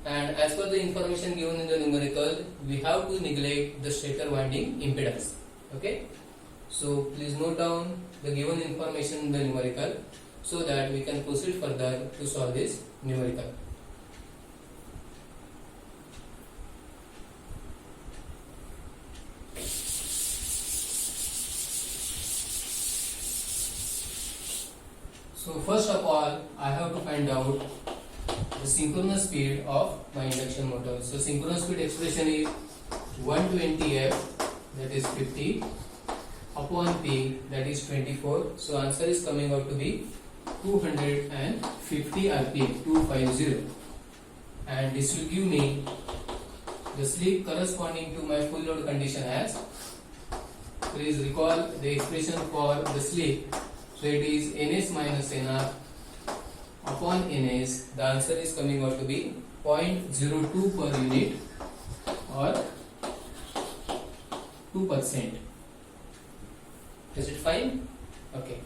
and as per the information given in the numerical, we have to neglect the stator winding impedance. Okay, so please note down the given information in the numerical so that we can proceed further to solve this numerical. So first of all, I have to find out the synchronous speed of my induction motor. So synchronous speed expression is 120F, that is 50, upon P, that is 24. So answer is coming out to be 250 RPM, 250, and this will give me the slip corresponding to my full load condition as, please recall the expression for the slip. So it is Ns minus Nr upon Ns. The answer is coming out to be 0.02 per unit or 2%. Is it fine? Okay.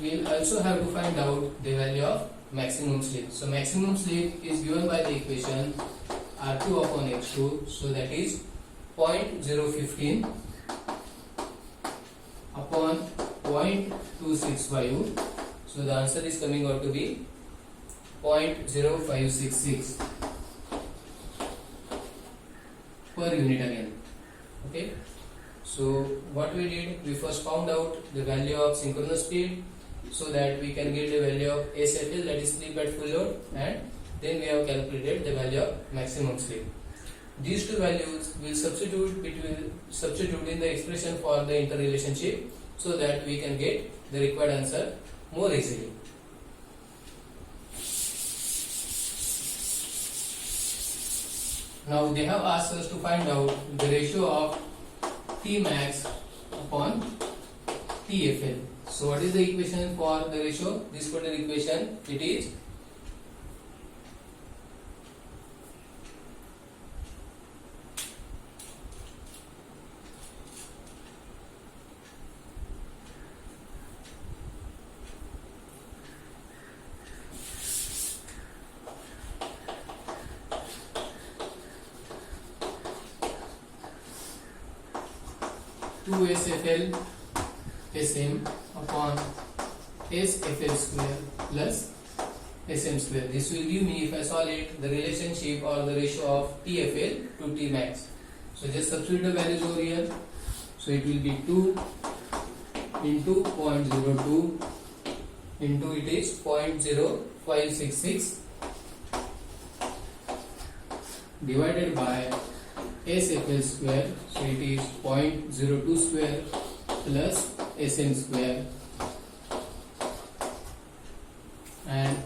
We will also have to find out the value of maximum slip. So maximum slip is given by the equation R2 upon X2. So that is 0.015 upon 0.265. So the answer is coming out to be 0.0566 per unit again. Okay. So what we did, we first found out the value of synchronous speed so that we can get the value of SFL, that is slip at full load, and then we have calculated the value of maximum slip. These two values will substitute in the expression for the interrelationship so that we can get the required answer more easily. Now they have asked us to find out the ratio of Tmax upon TFL. So what is the equation for the ratio? This particular equation, it is SFL SM upon SFL square plus SM square. This will give me, if I solve it, the relationship or the ratio of TFL to Tmax. So just substitute the values over here. So it will be 2 into 0.02 into it is 0.0566 divided by SFL square. So it is 0.02 square plus SM square, and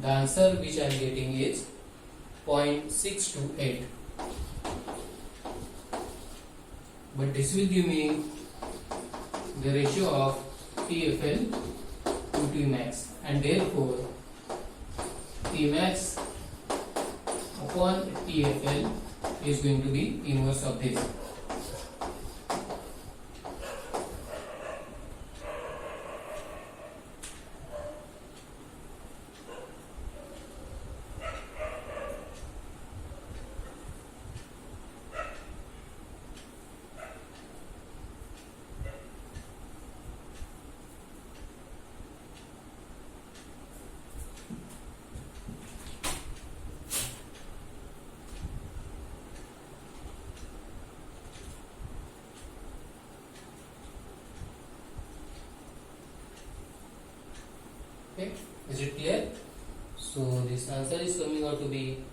the answer which I am getting is 0.628. But this will give me the ratio of TFL to Tmax, and therefore Tmax upon TFL is going to be inverse of this. Okay, is it clear? So this answer is coming out to be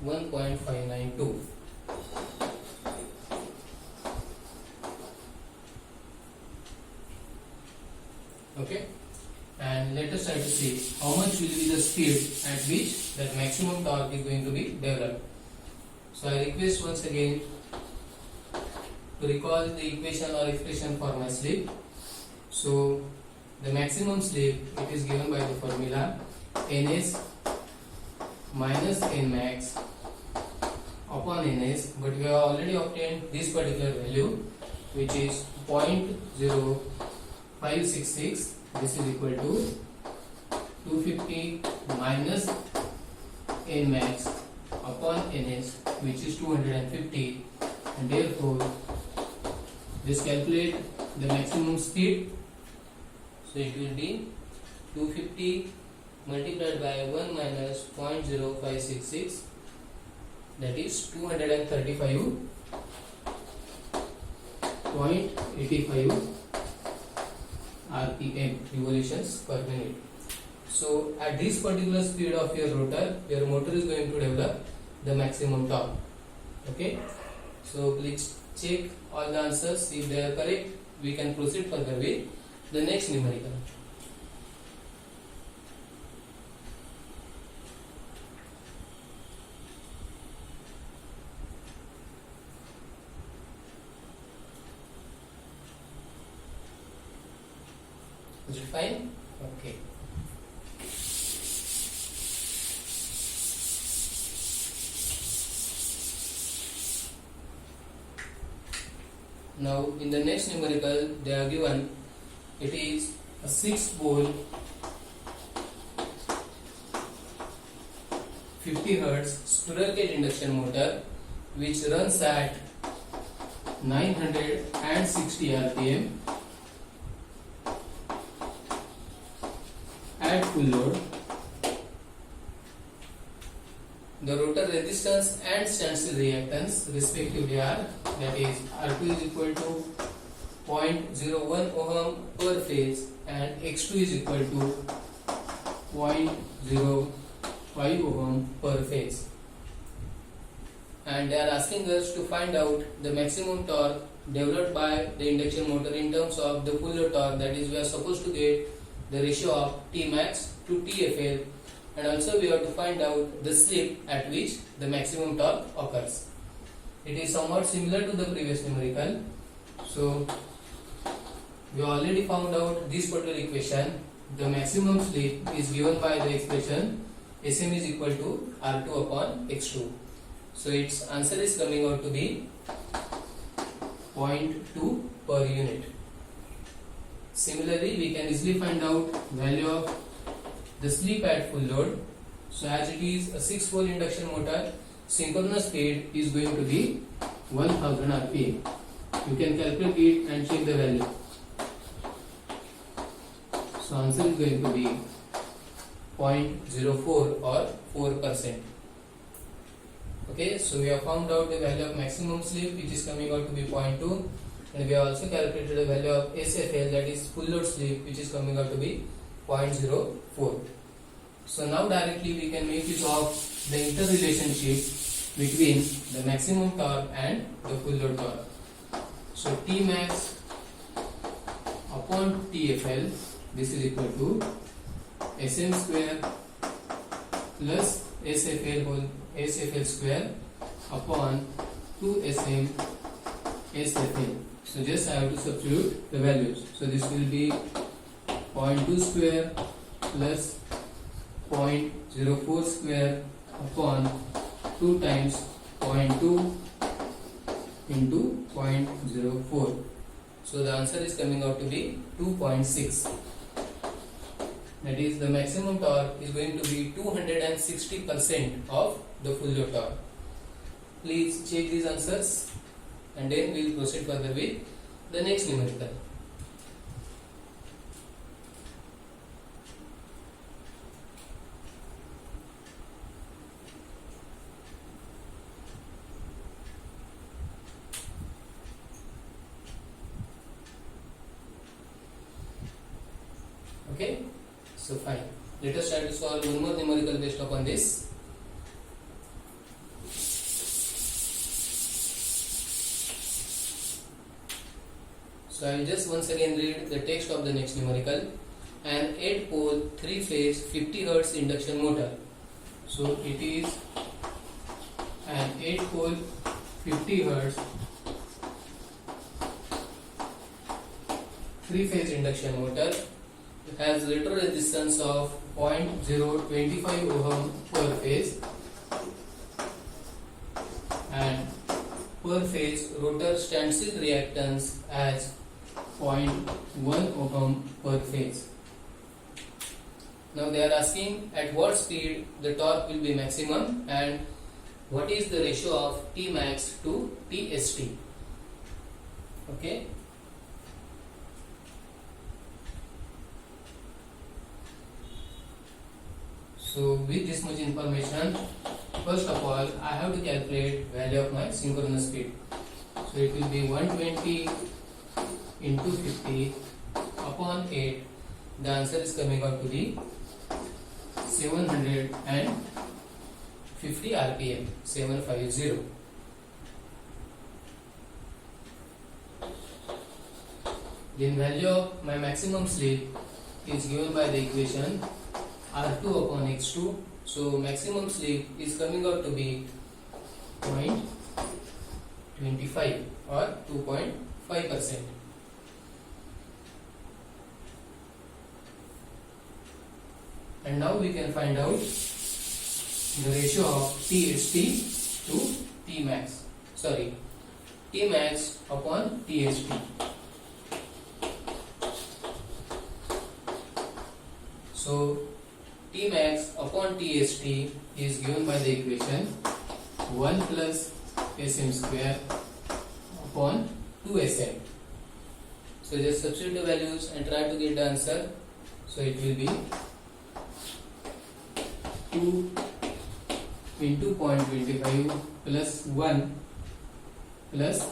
1.592. Okay, and let us try to see how much will be the speed at which that maximum torque is going to be developed. So I request once again to recall the equation or expression for my slip. So the maximum slip, it is given by the formula Ns minus Nmax upon Ns, but we have already obtained this particular value, which is 0.0566. This is equal to 250 minus n max upon ns, which is 250, and therefore just calculate the maximum speed. So it will be 250 multiplied by 1 minus 0.0566, that is 235.85 rpm, revolutions per minute. So at this particular speed of your rotor, your motor is going to develop the maximum torque. Okay, so please check all the answers. If they are correct, we can proceed further with the next numerical. Is it fine? Okay. Now in the next numerical they are given, it is a 6-pole 50 Hz squirrel cage induction motor which runs at 960 rpm at full load. The rotor resistance and standstill reactance respectively are, that is R2 is equal to 0.01 ohm per phase and X2 is equal to 0.05 ohm per phase. And they are asking us to find out the maximum torque developed by the induction motor in terms of the full load torque, that is we are supposed to get the ratio of Tmax to TFL, and also we have to find out the slip at which the maximum torque occurs. It is somewhat similar to the previous numerical. So we already found out this particular equation. The maximum slip is given by the expression Sm is equal to R2 upon X2. So its answer is coming out to be 0.2 per unit. Similarly, we can easily find out value of the slip at full load. So as it is a 6-pole induction motor, synchronous speed is going to be 1000 rpm. You can calculate it and check the value. So answer is going to be 0.04 or 4%. Okay, so we have found out the value of maximum slip, which is coming out to be 0.2, and we have also calculated the value of SFL, that is full load slip, which is coming out to be 0.04. So now directly we can make use of the interrelationship between the maximum torque and the full load torque. So Tmax upon TFL, this is equal to Sm square plus SFL square upon 2Sm SFL. So just I have to substitute the values. So this will be 0.2 square plus 0.04 square upon 2 times 0.2 into 0.04. So the answer is coming out to be 2.6. That is, the maximum torque is going to be 260% of the full load torque. Please check these answers and then we will proceed further with the next numerical. Okay, so fine. Let us try to solve one more numerical based upon this. So I will just once again read the text of the next numerical. An 8-pole 3-phase 50 Hz induction motor. So it is an 8-pole 50 Hz 3-phase induction motor. It has rotor resistance of 0.025 ohm per phase and per phase rotor standstill reactance as 0.1 ohm per phase. Now they are asking at what speed the torque will be maximum and what is the ratio of Tmax to Tst. Okay. So with this much information, first of all I have to calculate value of my synchronous speed. So it will be 120 into 50 upon 8. The answer is coming out to be 750 rpm, 750. Then value of my maximum slip is given by the equation R2 upon X2. So maximum slip is coming out to be 0.25 or 2.5%. And now we can find out the ratio of Tst to Tmax. Sorry, Tmax upon Tst. So Tmax upon Tst is given by the equation 1 plus Sm square upon 2Sm. So just substitute the values and try to get the answer. So it will be 2 into 0.25 plus 1 plus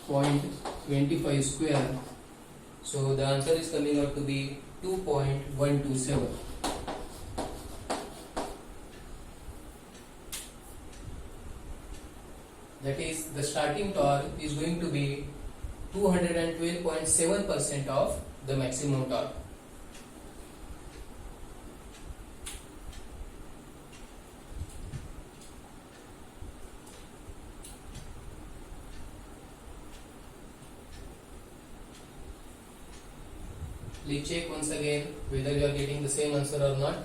0.25 square. So the answer is coming out to be 2.127. That is, the starting torque is going to be 212.7% of the maximum torque. Please check once again whether you are getting the same answer or not.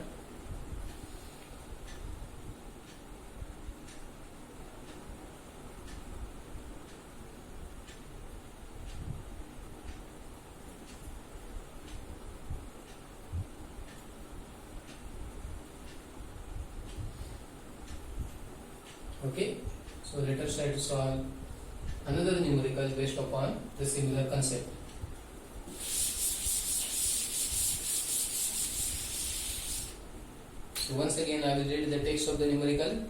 Okay, so let us try to solve another numerical based upon the similar concept. So once again I will read the text of the numerical.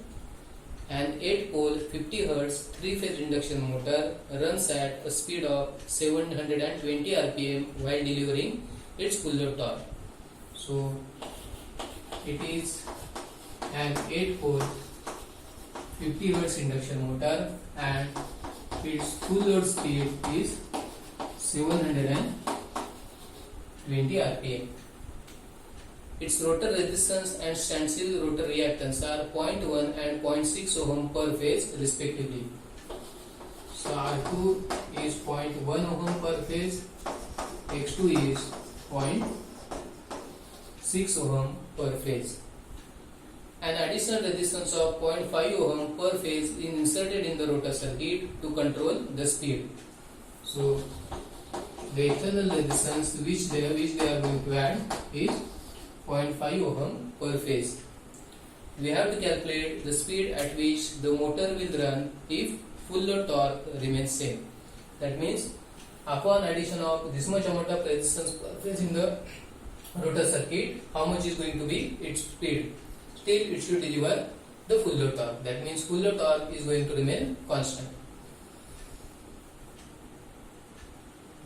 An 8-pole 50 Hz 3-phase induction motor runs at a speed of 720 rpm while delivering its full load torque. So it is an 8-pole 50 Hz induction motor and its full load speed is 720 rpm. Its rotor resistance and standstill rotor reactance are 0.1 and 0.6 ohm per phase respectively. So R2 is 0.1 ohm per phase, X2 is 0.6 ohm per phase. An additional resistance of 0.5 ohm per phase is inserted in the rotor circuit to control the speed. So the external resistance which they are going to add is 0.5 ohm per phase. We have to calculate the speed at which the motor will run if full load torque remains same. That means upon addition of this much amount of resistance per phase in the rotor circuit, how much is going to be its speed? Still it should deliver the full load torque. That means full load torque is going to remain constant.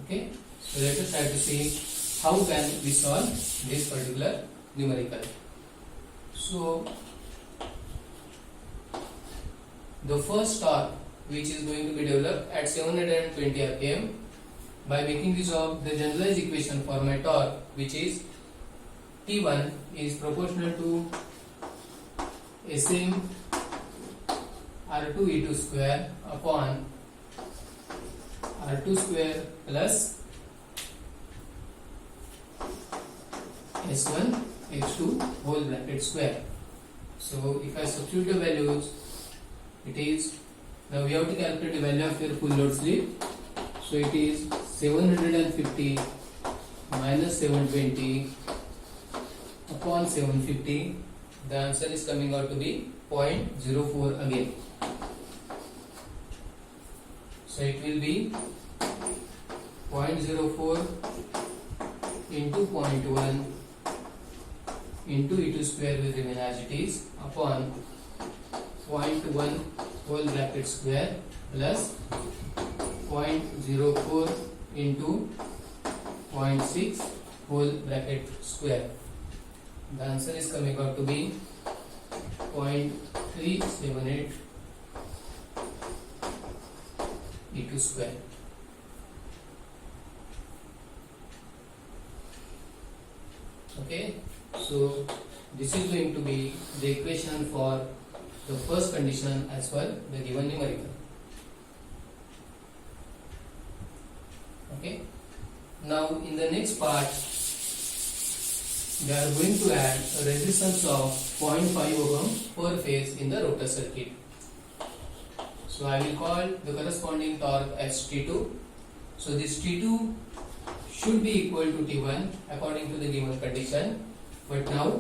Okay, so let us try to see how can we solve this particular numerical. So the first torque which is going to be developed at 720 rpm by making use of the generalized equation for my torque, which is T1 is proportional to Sm R2 E2 square upon R2 square plus S1 X2 whole bracket square. So if I substitute the values, it is, now we have to calculate the value of your full load slip. So it is 750 minus 720 upon 750. The answer is coming out to be 0.04 again. So it will be 0.04 into 0.1 into e2 square will remain as it is upon 0.1 whole bracket square plus 0.04 into 0.6 whole bracket square. The answer is coming out to be 0.378 e2 square. Okay, so this is going to be the equation for the first condition as per the given numerical. Okay, now in the next part we are going to add a resistance of 0.5 ohm per phase in the rotor circuit. So I will call the corresponding torque as T2. So this T2 should be equal to T1 according to the given condition, but now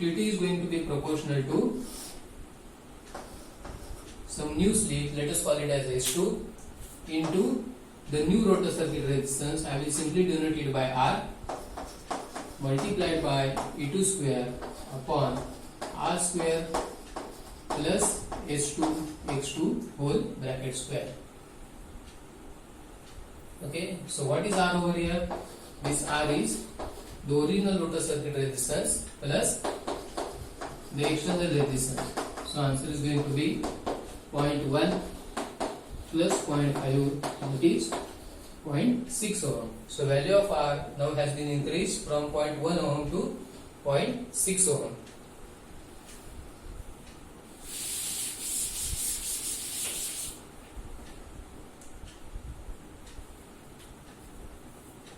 T2 is going to be proportional to some new slip, let us call it as S2, into the new rotor circuit resistance. I will simply denote it by R multiplied by E2 square upon R square plus S2 X2 whole bracket square. Okay, so what is R over here? This R is the original rotor circuit resistance plus the external resistance. So answer is going to be 0.1 plus 0.5, that is 0.6 ohm. So value of R now has been increased from 0.1 ohm to 0.6 ohm.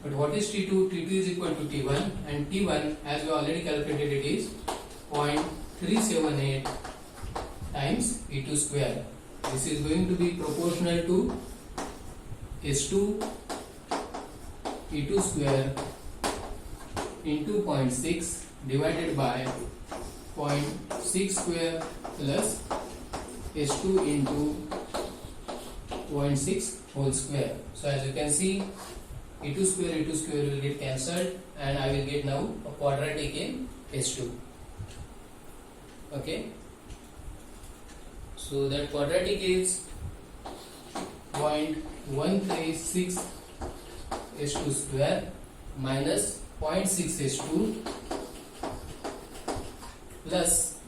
But what is T2? T2 is equal to T1, and T1, as we already calculated, it is 0.378 times E2 square. This is going to be proportional to S2 E2 square into 0.6 divided by 0.6 square plus S2 into 0.6 whole square. So as you can see, E2 square will get cancelled, and I will get now a quadratic in S2. Okay, so that quadratic is 0.136 S2 square minus 0.6 S2 plus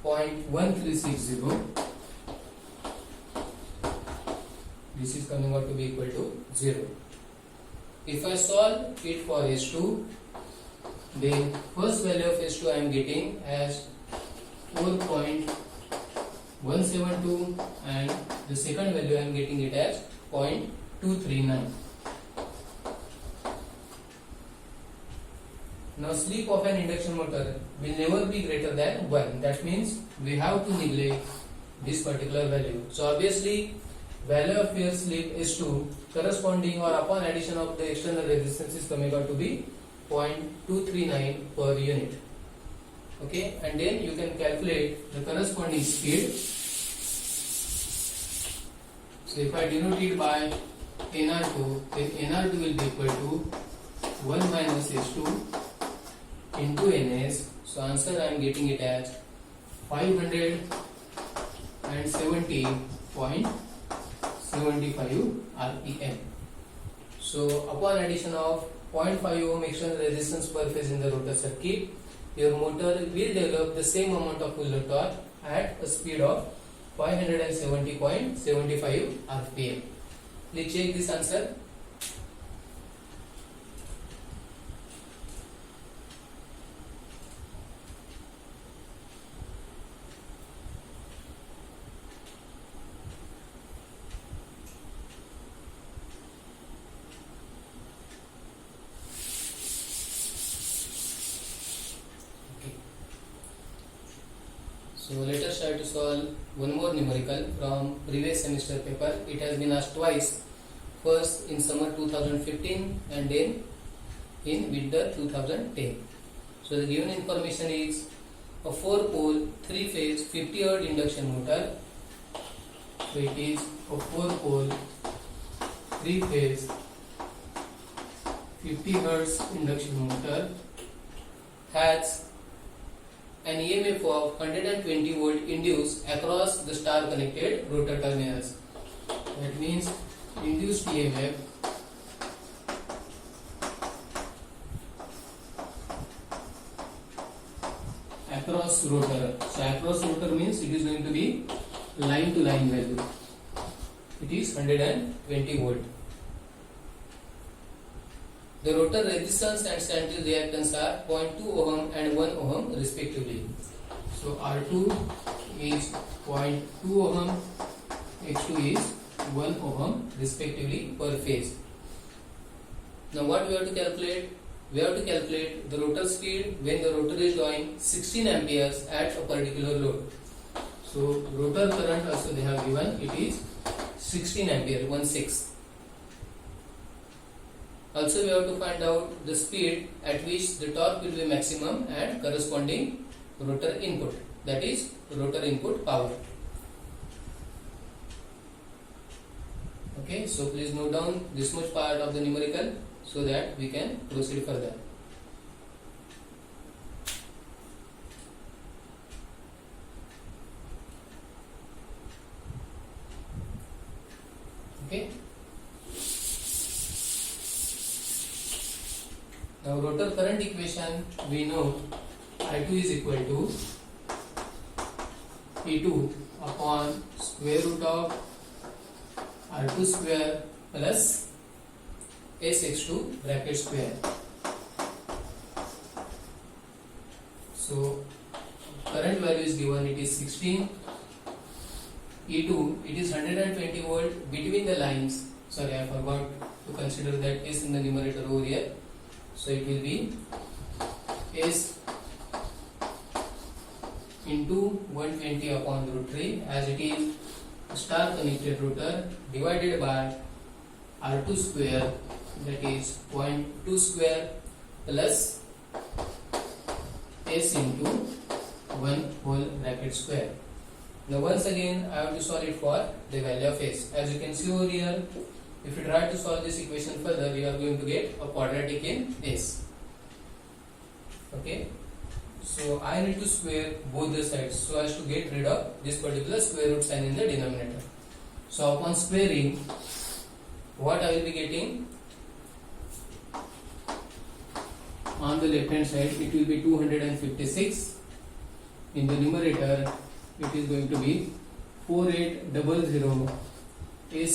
0.1360. This is coming out to be equal to 0. If I solve it for S2, then first value of S2 I am getting as 4.172, and the second value I am getting it as 0.239. Now slip of an induction motor will never be greater than 1. That means we have to neglect this particular value. So obviously value of your slip S2 corresponding or upon addition of the external resistance is coming out to be 0.239 per unit. Okay, and then you can calculate the corresponding speed. So if I denote it by NR2, then NR2 will be equal to 1 minus S2 into NS. So answer I am getting it as 570.75 RPM. So upon addition of 0.5 ohm external resistance per phase in the rotor circuit, your motor will develop the same amount of full load torque at a speed of 570.75 RPM. Please check this answer. So let us try to solve one more numerical from previous semester paper. It has been asked twice, first in summer 2015 and then in winter 2010. So the given information is a 4-pole 3-phase 50 Hz induction motor. So it is a 4-pole 3-phase 50 Hz induction motor has an EMF of 120 volt induced across the star connected rotor terminals. That means induced EMF across rotor. So across rotor means it is going to be line to line value. It is 120 volt. The rotor resistance and standstill reactance are 0.2 ohm and 1 ohm respectively. So R2 is 0.2 ohm, X2 is 1 ohm respectively per phase. Now what we have to calculate? We have to calculate the rotor speed when the rotor is drawing 16 amperes at a particular load. So rotor current also they have given, it is 16 ampere, 1/6. Also we have to find out the speed at which the torque will be maximum and corresponding rotor input, that is rotor input power. Okay, so please note down this much part of the numerical so that we can proceed further. Okay. Now rotor current equation, we know I2 is equal to E2 upon square root of R2 square plus SX2 bracket square. So current value is given, it is 16. E2, it is 120 volt between the lines. Sorry, I forgot to consider that S in the numerator over here. So it will be S into 120 upon root 3, as it is star connected rotor, divided by R2 square, that is 0.2 square plus S into 1 whole bracket square. Now once again I have to solve it for the value of S. As you can see over here, if you try to solve this equation further, we are going to get a quadratic in S. Okay, so I need to square both the sides so as to get rid of this particular square root sign in the denominator. So upon squaring, what I will be getting on the left hand side, it will be 256. In the numerator, it is going to be 4800 S